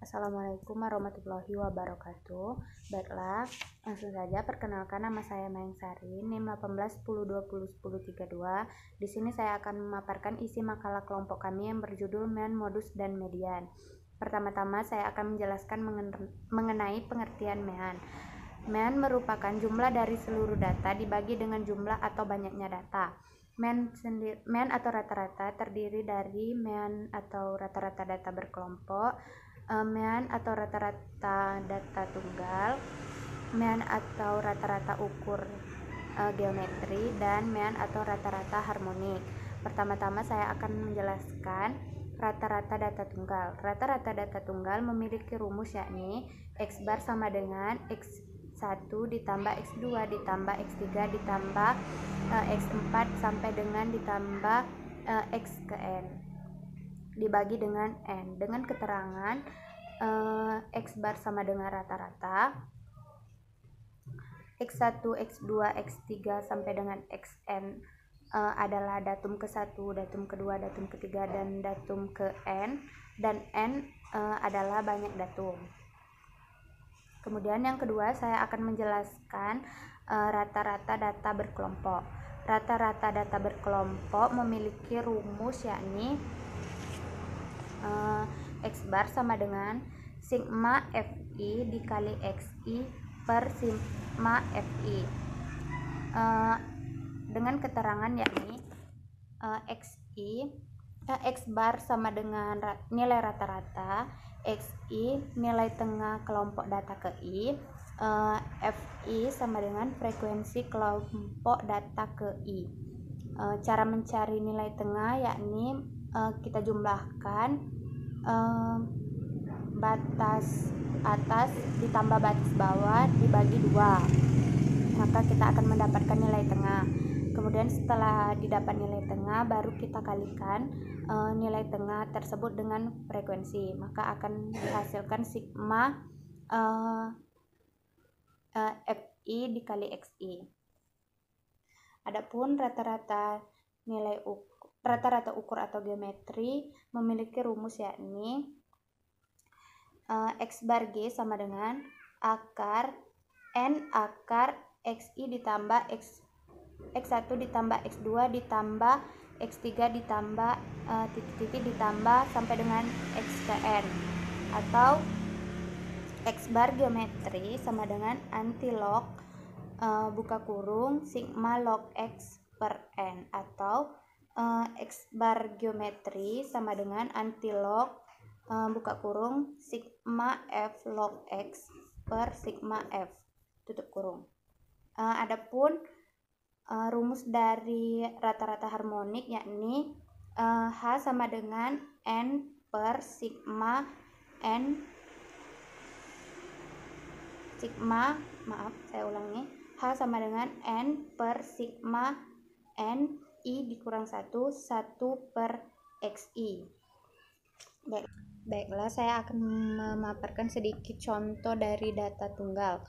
Assalamualaikum warahmatullahi wabarakatuh. Baiklah, langsung saja perkenalkan, nama saya Mayang Sari, NIM 1810201032. Di sini saya akan memaparkan isi makalah kelompok kami yang berjudul Mean, Modus, dan Median. Pertama-tama saya akan menjelaskan mengenai pengertian mean. Mean merupakan jumlah dari seluruh data dibagi dengan jumlah atau banyaknya data. Mean atau rata-rata terdiri dari mean atau rata-rata data berkelompok, mean atau rata-rata data tunggal, mean atau rata-rata ukur geometri, dan mean atau rata-rata harmonik. Pertama-tama saya akan menjelaskan rata-rata data tunggal. Rata-rata data tunggal memiliki rumus, yakni X bar sama dengan X1 ditambah X2 ditambah X3 ditambah X4 sampai dengan ditambah X ke N dibagi dengan N, dengan keterangan X bar sama dengan rata-rata, X1, X2, X3 sampai dengan Xn adalah datum ke-1, datum kedua, datum ketiga, dan datum ke N, dan N adalah banyak datum. Kemudian yang kedua, saya akan menjelaskan rata-rata data berkelompok. Rata-rata data berkelompok memiliki rumus, yakni X bar sama dengan sigma Fi dikali Xi per sigma Fi, dengan keterangan yakni X bar sama dengan nilai rata-rata, Xi nilai tengah kelompok data ke I, Fi sama dengan frekuensi kelompok data ke I. Cara mencari nilai tengah yakni kita jumlahkan batas atas ditambah batas bawah dibagi 2, maka kita akan mendapatkan nilai tengah. Kemudian setelah didapat nilai tengah, baru kita kalikan nilai tengah tersebut dengan frekuensi, maka akan dihasilkan sigma Fi dikali Xi. Adapun rata-rata ukur atau geometri memiliki rumus, yakni X bar G sama dengan akar N akar Xi ditambah X1 ditambah X2 ditambah X3 ditambah titik-titik ditambah sampai dengan X ke N, atau X bar geometri sama dengan antilog buka kurung sigma log X per N, atau X bar geometri sama dengan antilog buka kurung sigma F log X per sigma F tutup kurung. Adapun rumus dari rata-rata harmonik, yakni H sama dengan N per sigma N H sama dengan N per sigma N I dikurang 1 per Xi. Baiklah, saya akan memaparkan sedikit contoh dari data tunggal.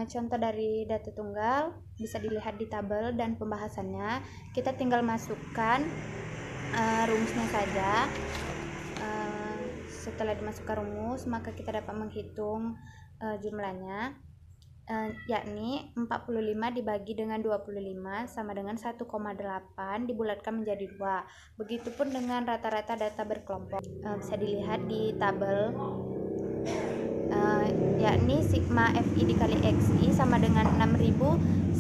Contoh dari data tunggal bisa dilihat di tabel dan pembahasannya. Kita tinggal masukkan rumusnya saja. Setelah dimasukkan rumus, maka kita dapat menghitung jumlahnya, yakni 45 dibagi dengan 25 sama dengan 1,8 dibulatkan menjadi 2. Begitupun dengan rata-rata data berkelompok, bisa dilihat di tabel, yakni sigma Fi dikali Xi sama dengan 6177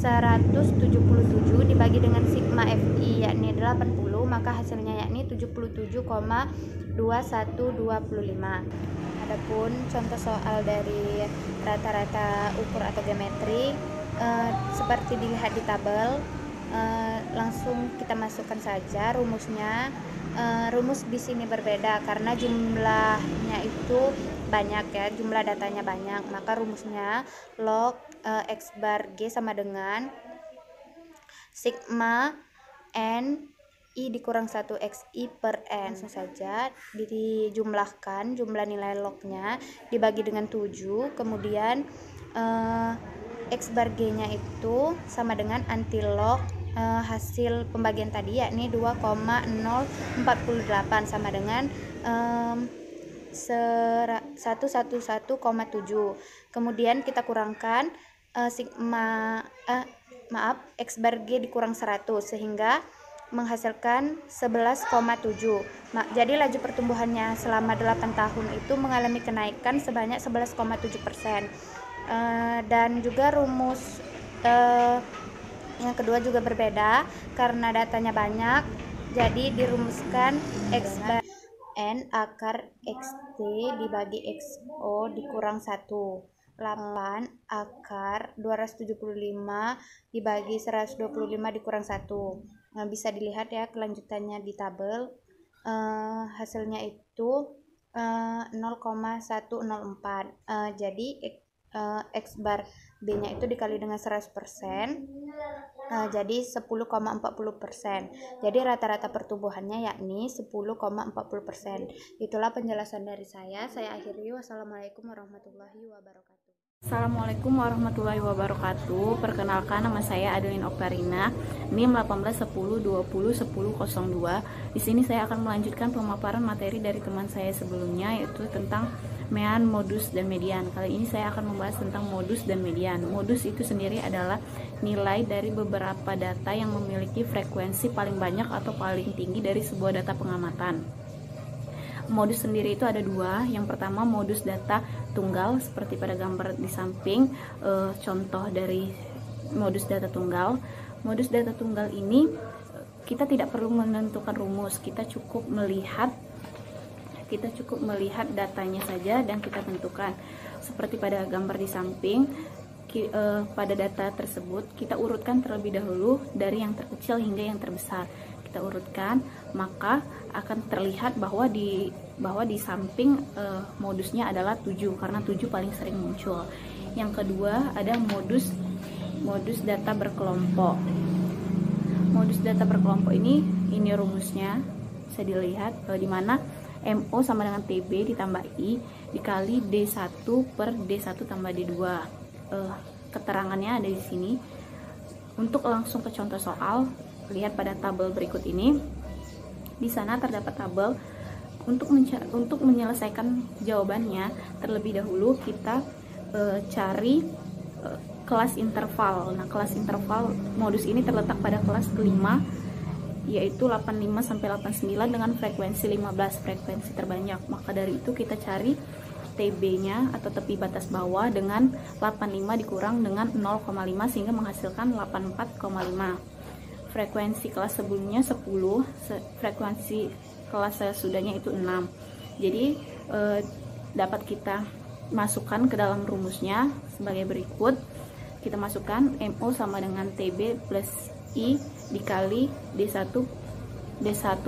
dibagi dengan sigma Fi yakni 80, maka hasilnya yakni 77,2125. Adapun contoh soal dari rata-rata ukur atau geometri seperti dilihat di tabel, langsung kita masukkan saja rumusnya. Rumus di sini berbeda karena jumlahnya itu banyak, ya, jumlah datanya banyak, maka rumusnya log X bar G sama dengan sigma N I dikurang 1 Xi per N. Langsung saja dijumlahkan jumlah nilai lognya dibagi dengan 7, kemudian X bar G nya itu sama dengan antilog hasil pembagian tadi, yakni 2,048 sama dengan 111,7. Kemudian kita kurangkan X bar G dikurang 100 sehingga menghasilkan 11,7. Jadi laju pertumbuhannya selama 8 tahun itu mengalami kenaikan sebanyak 11,7%. Dan juga rumus yang kedua juga berbeda karena datanya banyak. Jadi dirumuskan X bar N akar XT dibagi XO dikurang 1. 8 akar 275 dibagi 125 dikurang 1. Nah, bisa dilihat ya kelanjutannya di tabel. Hasilnya itu 0,104. Jadi X bar B nya itu dikali dengan 100%, jadi 10,40%. Jadi rata-rata pertumbuhannya yakni 10,40%. Itulah penjelasan dari saya. Saya akhiri. Wassalamualaikum warahmatullahi wabarakatuh. Assalamualaikum warahmatullahi wabarakatuh. Perkenalkan, nama saya Adeline Oktarina, NIM 1810201002. Di sini saya akan melanjutkan pemaparan materi dari teman saya sebelumnya, yaitu tentang mean, modus, dan median. Kali ini saya akan membahas tentang modus dan median. Modus itu sendiri adalah nilai dari beberapa data yang memiliki frekuensi paling banyak atau paling tinggi dari sebuah data pengamatan. Modus sendiri itu ada dua. Yang pertama, modus data tunggal seperti pada gambar di samping. Contoh dari modus data tunggal. Modus data tunggal ini kita tidak perlu menentukan rumus, kita cukup melihat datanya saja dan kita tentukan. Seperti pada gambar di samping, pada data tersebut kita urutkan terlebih dahulu dari yang terkecil hingga yang terbesar. Kita urutkan, maka akan terlihat bahwa di samping modusnya adalah 7, karena 7 paling sering muncul. Yang kedua ada modus data berkelompok. Modus data berkelompok ini rumusnya bisa dilihat, di mana MO sama dengan TB ditambah I dikali D1 per D1 tambah D2. Keterangannya ada di sini. Untuk langsung ke contoh soal, lihat pada tabel berikut ini. Di sana terdapat tabel. Untuk menyelesaikan jawabannya, terlebih dahulu kita cari kelas interval. Nah, kelas interval modus ini terletak pada kelas kelima, yaitu 85 sampai 89 dengan frekuensi 15, frekuensi terbanyak. Maka dari itu kita cari TB-nya atau tepi batas bawah dengan 85 dikurang dengan 0,5 sehingga menghasilkan 84,5. Frekuensi kelas sebelumnya 10, frekuensi kelas sesudahnya itu 6. Jadi dapat kita masukkan ke dalam rumusnya sebagai berikut. Kita masukkan MO sama dengan TB plus I dikali D1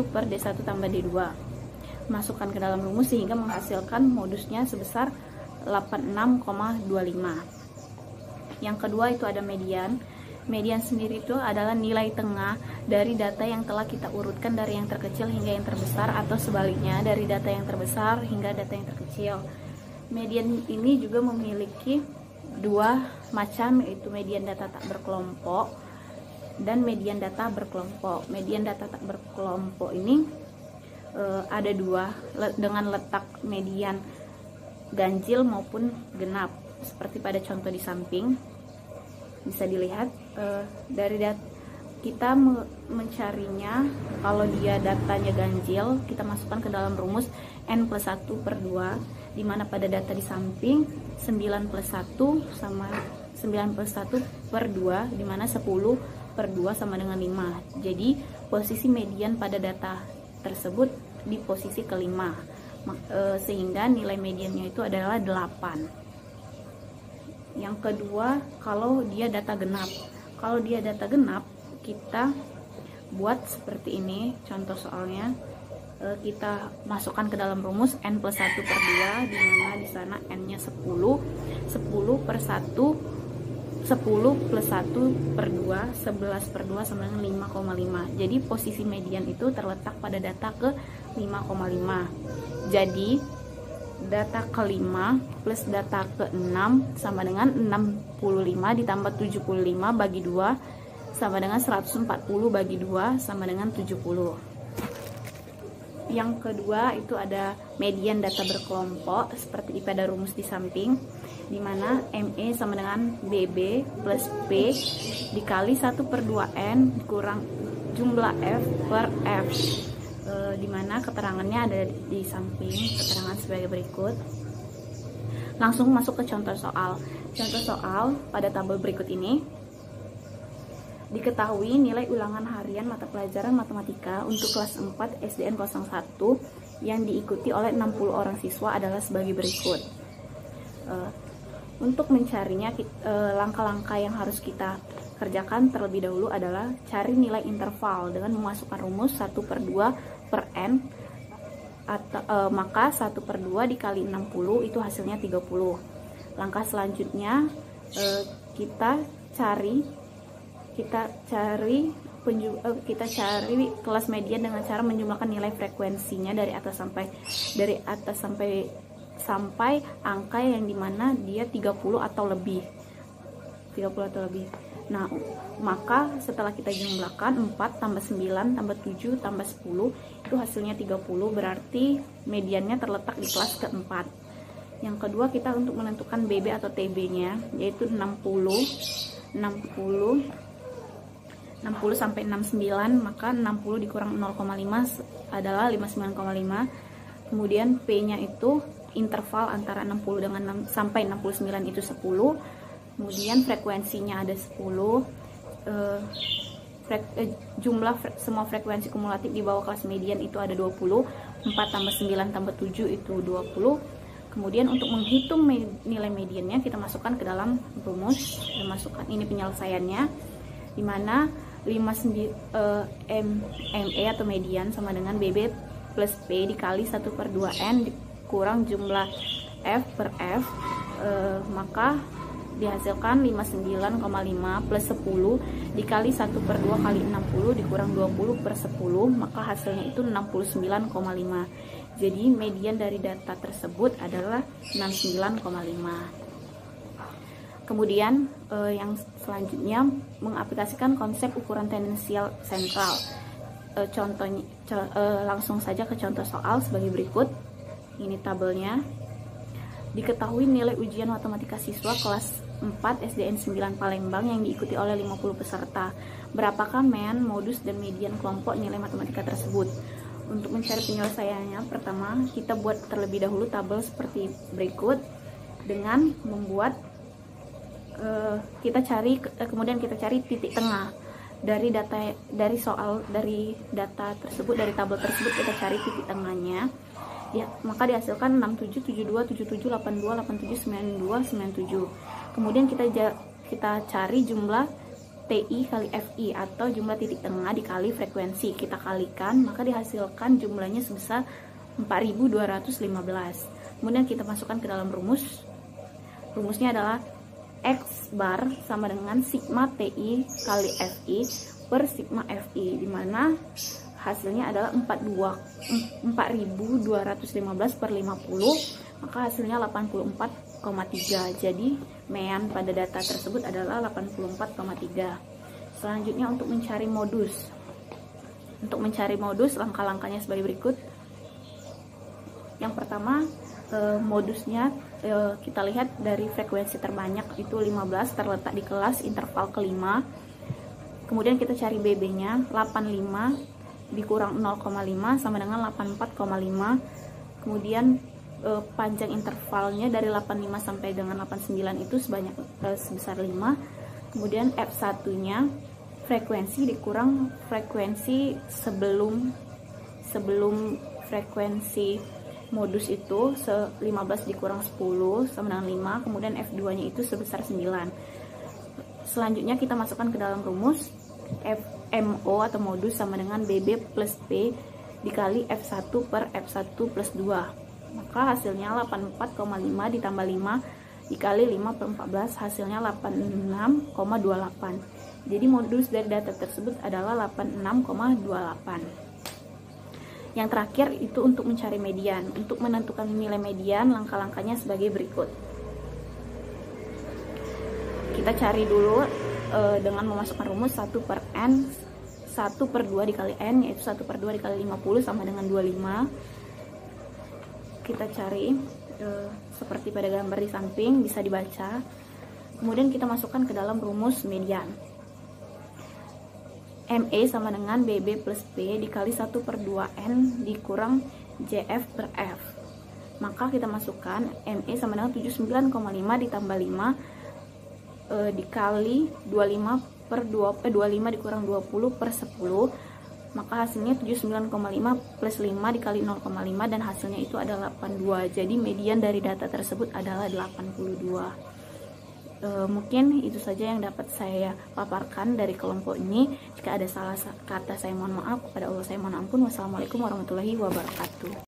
per D1 tambah D2. Masukkan ke dalam rumus sehingga menghasilkan modusnya sebesar 86,25. Yang kedua itu ada median. Median sendiri itu adalah nilai tengah dari data yang telah kita urutkan dari yang terkecil hingga yang terbesar, atau sebaliknya dari data yang terbesar hingga data yang terkecil. Median ini juga memiliki dua macam, yaitu median data tak berkelompok dan median data berkelompok. Median data tak berkelompok ini ada dua, dengan letak median ganjil maupun genap. Seperti pada contoh di samping bisa dilihat, dari kita mencarinya. Kalau dia datanya ganjil, kita masukkan ke dalam rumus N plus 1 per 2, dimana pada data di samping 9 plus 1 sama 9 plus 1 per 2, dimana 10 per 2 sama dengan 5. Jadi posisi median pada data tersebut di posisi kelima, sehingga nilai mediannya itu adalah 8. Yang kedua, kalau dia data genap. Kalau dia data genap, kita buat seperti ini contoh soalnya. Kita masukkan ke dalam rumus N plus 1 per 2, dimana di sana N-nya 10 per 1, 10 plus 1 per 2, 11 per 2 sama dengan 5,5. Jadi posisi median itu terletak pada data ke 5,5. Jadi data kelima plus data ke-6 sama dengan 65 ditambah 75 bagi 2 sama dengan 140 bagi 2 sama dengan 70. Yang kedua itu ada median data berkelompok, seperti pada rumus di samping, di mana ME sama dengan BB plus P dikali 1/2N dikurang jumlah F per F, di mana keterangannya ada di samping keterangan sebagai berikut. Langsung masuk ke contoh soal. Contoh soal pada tabel berikut ini. Diketahui nilai ulangan harian mata pelajaran matematika untuk kelas 4 SDN 01 yang diikuti oleh 60 orang siswa adalah sebagai berikut. Untuk mencarinya, langkah-langkah yang harus kita kerjakan terlebih dahulu adalah cari nilai interval dengan memasukkan rumus 1/2 per N, atau, maka 1/2 dikali 60 itu hasilnya 30. Langkah selanjutnya kita cari kelas median dengan cara menjumlahkan nilai frekuensinya dari atas sampai angka yang dimana dia 30 atau lebih. Nah, maka setelah kita jumlahkan 4 tambah 9 tambah 7 tambah 10 itu hasilnya 30, berarti mediannya terletak di kelas keempat. Yang kedua, kita untuk menentukan BB atau TB-nya yaitu 60 sampai 69, maka 60 dikurang 0,5 adalah 59,5. Kemudian P-nya itu interval antara 60 dengan sampai 69 itu 10. Kemudian frekuensinya ada 10. Jumlah semua frekuensi kumulatif di bawah kelas median itu ada 20. 4 tambah 9 tambah 7 itu 20. Kemudian untuk menghitung nilai mediannya kita masukkan ke dalam rumus. Kita masukkan ini penyelesaiannya, di mana ME atau median sama dengan BB plus P dikali 1/2N dikurang jumlah F per F, maka dihasilkan 59,5 plus 10 dikali 1/2 kali 60 dikurang 20/10, maka hasilnya itu 69,5. Jadi median dari data tersebut adalah 69,5. Kemudian yang selanjutnya mengaplikasikan konsep ukuran tendensial sentral. Contohnya langsung saja ke contoh soal sebagai berikut. Ini tabelnya. Diketahui nilai ujian matematika siswa kelas 4 SDN 9 Palembang yang diikuti oleh 50 peserta. Berapakah mean, modus, dan median kelompok nilai matematika tersebut? Untuk mencari penyelesaiannya, pertama kita buat terlebih dahulu tabel seperti berikut dengan membuat kemudian kita cari titik tengah dari data tersebut, dari tabel tersebut kita cari titik tengahnya. Maka dihasilkan 67, 72, 77, 82, 87, 92, 97. Kemudian kita cari jumlah TI kali FI atau jumlah titik tengah dikali frekuensi, kita kalikan, maka dihasilkan jumlahnya sebesar 4215. Kemudian kita masukkan ke dalam rumus. Rumusnya adalah X bar sama dengan sigma TI kali FI per sigma FI, di mana hasilnya adalah 4215 per 50, maka hasilnya 84,3. Jadi mean pada data tersebut adalah 84,3. Selanjutnya untuk mencari modus. Untuk mencari modus, langkah-langkahnya sebagai berikut. Yang pertama, modusnya kita lihat dari frekuensi terbanyak itu 15, terletak di kelas interval kelima. Kemudian kita cari BB-nya, 85 dikurang 0,5 sama dengan 84,5. Kemudian panjang intervalnya dari 85 sampai dengan 89 itu sebesar 5. Kemudian F1-nya frekuensi dikurang frekuensi sebelum frekuensi modus itu 15 dikurang 10 sama dengan 5. Kemudian F2-nya itu sebesar 9. Selanjutnya kita masukkan ke dalam rumus. FMO atau modus sama dengan BB plus P dikali F1 per F1 plus 2. Maka hasilnya 84,5 ditambah 5 dikali 5 per 14, hasilnya 86,28. Jadi modus dari data tersebut adalah 86,28. Yang terakhir itu untuk mencari median. Untuk menentukan nilai median, langkah-langkahnya sebagai berikut. Kita cari dulu dengan memasukkan rumus 1/n 1/2 dikali N, yaitu 1/2 dikali 50 sama dengan 25. Kita cari seperti pada gambar di samping, bisa dibaca. Kemudian kita masukkan ke dalam rumus median. ME sama dengan BB plus P dikali 1/2N dikurang JF per F. Maka kita masukkan ME sama dengan 79,5 ditambah 5 dikali 25 dikurang 20 per 10. Maka hasilnya 79,5 plus 5 dikali 0,5 dan hasilnya itu adalah 82. Jadi median dari data tersebut adalah 82. Mungkin itu saja yang dapat saya paparkan dari kelompok ini. Jika ada salah kata saya mohon maaf, kepada Allah saya mohon ampun. Wassalamualaikum warahmatullahi wabarakatuh.